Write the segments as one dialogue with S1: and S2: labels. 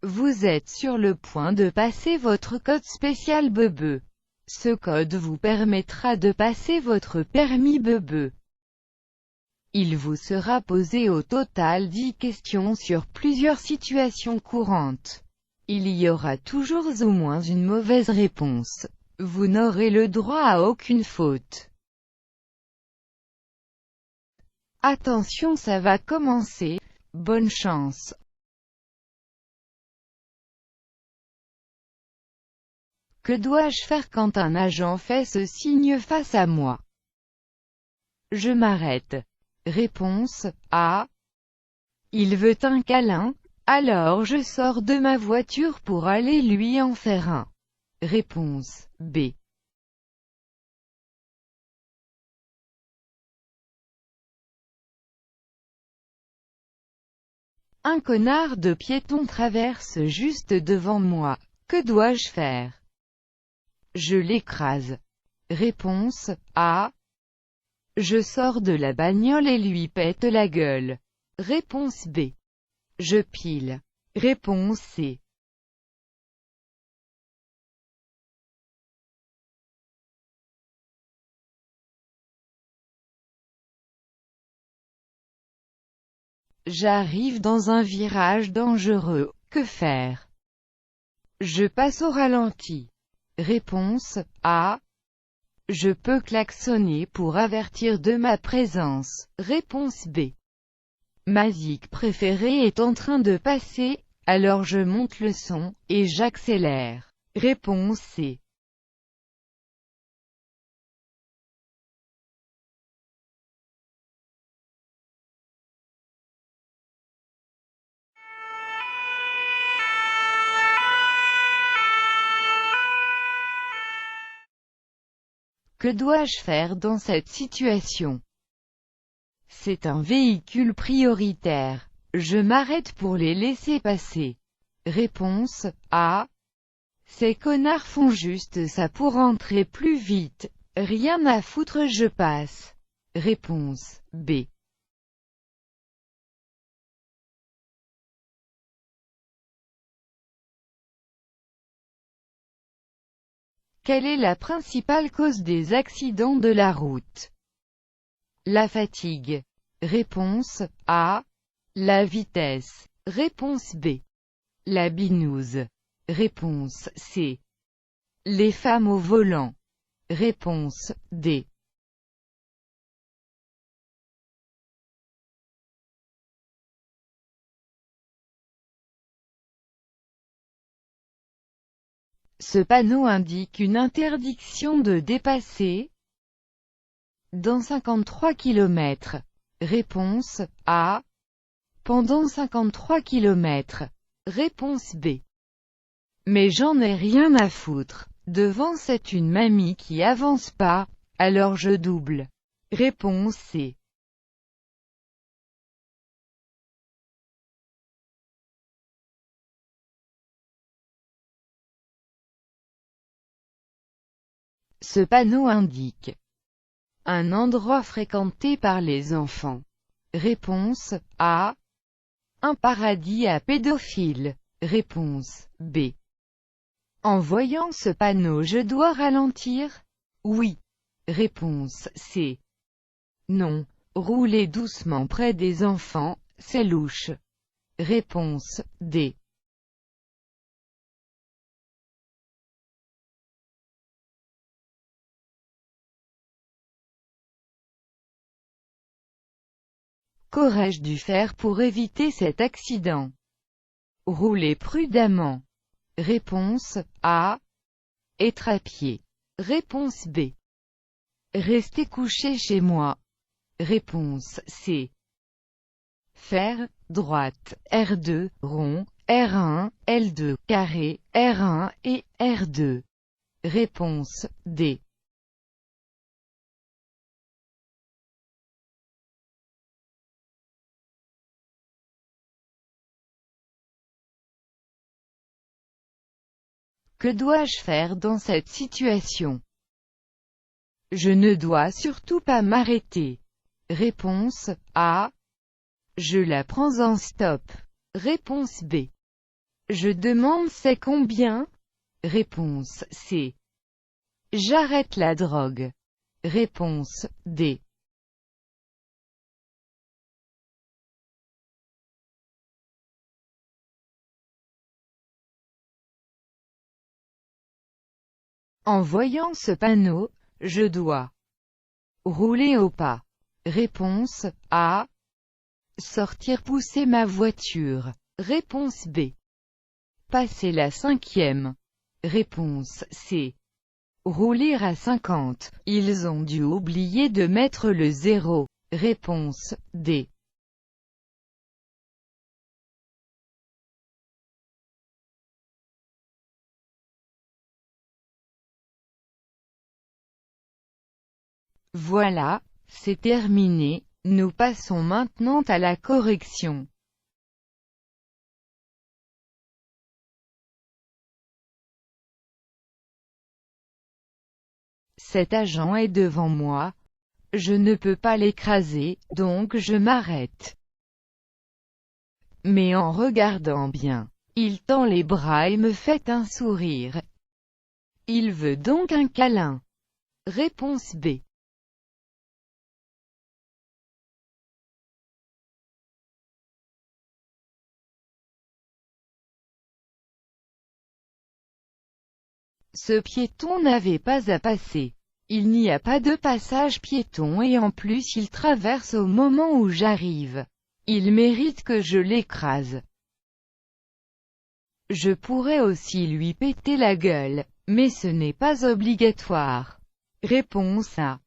S1: Vous êtes sur le point de passer votre code spécial BEBE. Ce code vous permettra de passer votre permis BEBE. Il vous sera posé au total 10 questions sur plusieurs situations courantes. Il y aura toujours au moins une mauvaise réponse. Vous n'aurez le droit à aucune faute. Attention, ça va commencer. Bonne chance. Que dois-je faire quand un agent fait ce signe face à moi? Je m'arrête. Réponse A. Il veut un câlin, alors je sors de ma voiture pour aller lui en faire un. Réponse B. Un connard de piéton traverse juste devant moi. Que dois-je faire? Je l'écrase. Réponse A. Je sors de la bagnole et lui pète la gueule. Réponse B. Je pile. Réponse C. J'arrive dans un virage dangereux. Que faire? Je passe au ralenti. Réponse A. Je peux klaxonner pour avertir de ma présence. Réponse B. Ma zik préférée est en train de passer, alors je monte le son, et j'accélère. Réponse C. Que dois-je faire dans cette situation? C'est un véhicule prioritaire. Je m'arrête pour les laisser passer. Réponse A. Ces connards font juste ça pour entrer plus vite. Rien à foutre, je passe. Réponse B. Quelle est la principale cause des accidents de la route? La fatigue. Réponse A. La vitesse. Réponse B. La binouse. Réponse C. Les femmes au volant. Réponse D. Ce panneau indique une interdiction de dépasser dans 53 km. Réponse A. Pendant 53 km. Réponse B. Mais j'en ai rien à foutre. Devant, c'est une mamie qui avance pas, alors je double. Réponse C. Ce panneau indique un endroit fréquenté par les enfants. Réponse A. Un paradis à pédophiles. Réponse B. En voyant ce panneau, je dois ralentir? Oui. Réponse C. Non. Rouler doucement près des enfants, c'est louche. Réponse D. Qu'aurais-je dû faire pour éviter cet accident? Rouler prudemment. Réponse A. Être à pied. Réponse B. Rester couché chez moi. Réponse C. Faire, droite, R2, rond, R1, L2, carré, R1 et R2. Réponse D. Que dois-je faire dans cette situation? Je ne dois surtout pas m'arrêter. Réponse A. Je la prends en stop. Réponse B. Je demande c'est combien? Réponse C. J'arrête la drogue. Réponse D. En voyant ce panneau, je dois rouler au pas. Réponse A. Sortir pousser ma voiture. Réponse B. Passer la 5e. Réponse C. Rouler à 50. Ils ont dû oublier de mettre le 0. Réponse D. Voilà, c'est terminé, nous passons maintenant à la correction. Cet agent est devant moi. Je ne peux pas l'écraser, donc je m'arrête. Mais en regardant bien, il tend les bras et me fait un sourire. Il veut donc un câlin. Réponse B. Ce piéton n'avait pas à passer. Il n'y a pas de passage piéton et en plus il traverse au moment où j'arrive. Il mérite que je l'écrase. Je pourrais aussi lui péter la gueule, mais ce n'est pas obligatoire. Réponse A.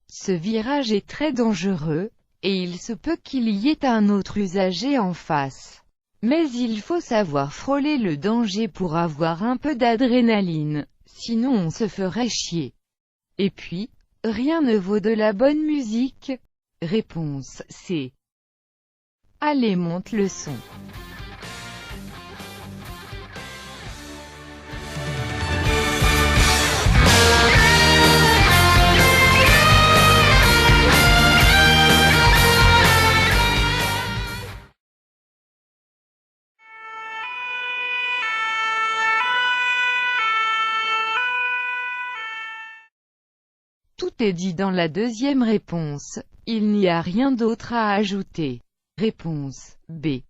S1: Ce virage est très dangereux, et il se peut qu'il y ait un autre usager en face. Mais il faut savoir frôler le danger pour avoir un peu d'adrénaline, sinon on se ferait chier. Et puis, rien ne vaut de la bonne musique. Réponse C. Allez, monte le son. Tout est dit dans la deuxième réponse, il n'y a rien d'autre à ajouter. Réponse B.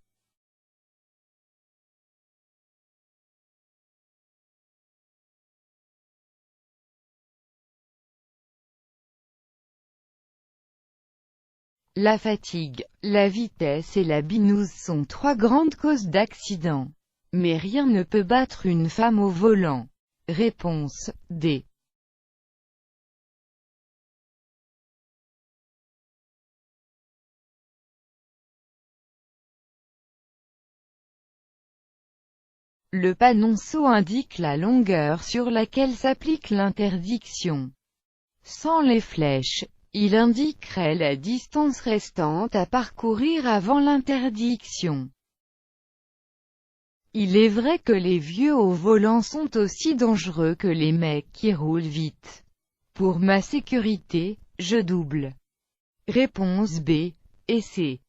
S1: La fatigue, la vitesse et la binouse sont trois grandes causes d'accidents. Mais rien ne peut battre une femme au volant. Réponse D. Le panonceau indique la longueur sur laquelle s'applique l'interdiction. Sans les flèches, il indiquerait la distance restante à parcourir avant l'interdiction. Il est vrai que les vieux au volant sont aussi dangereux que les mecs qui roulent vite. Pour ma sécurité, je double. Réponse B et C.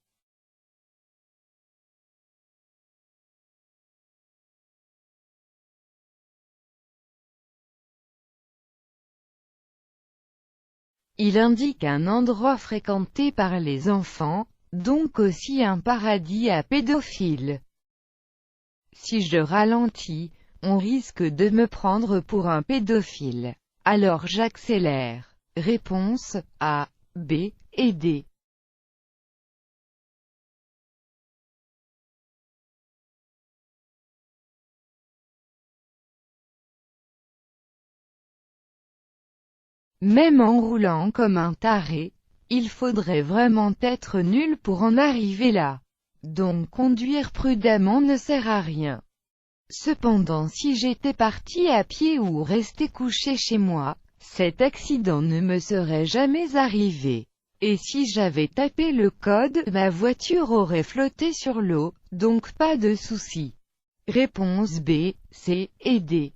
S1: Il indique un endroit fréquenté par les enfants, donc aussi un paradis à pédophiles. Si je ralentis, on risque de me prendre pour un pédophile. Alors j'accélère. Réponse A, B et D. Même en roulant comme un taré, il faudrait vraiment être nul pour en arriver là. Donc conduire prudemment ne sert à rien. Cependant si j'étais parti à pied ou resté couché chez moi, cet accident ne me serait jamais arrivé. Et si j'avais tapé le code, ma voiture aurait flotté sur l'eau, donc pas de souci. Réponse B, C et D.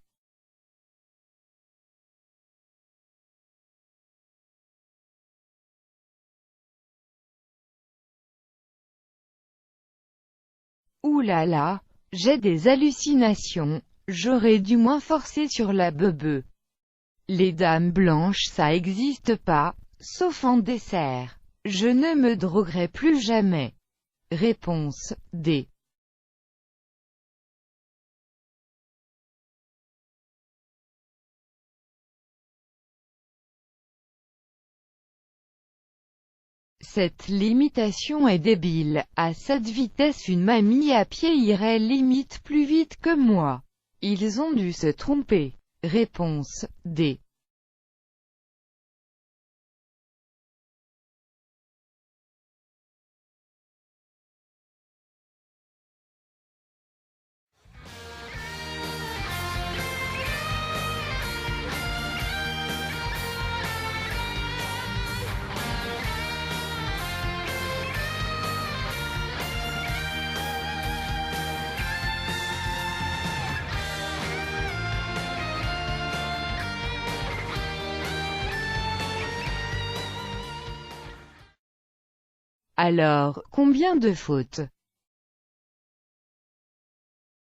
S1: Ouh là là, j'ai des hallucinations, j'aurais dû moins forcer sur la beubeu. Les dames blanches ça existe pas, sauf en dessert. Je ne me droguerai plus jamais. Réponse D. Cette limitation est débile, à cette vitesse une mamie à pied irait limite plus vite que moi. Ils ont dû se tromper. Réponse D. Alors, combien de fautes?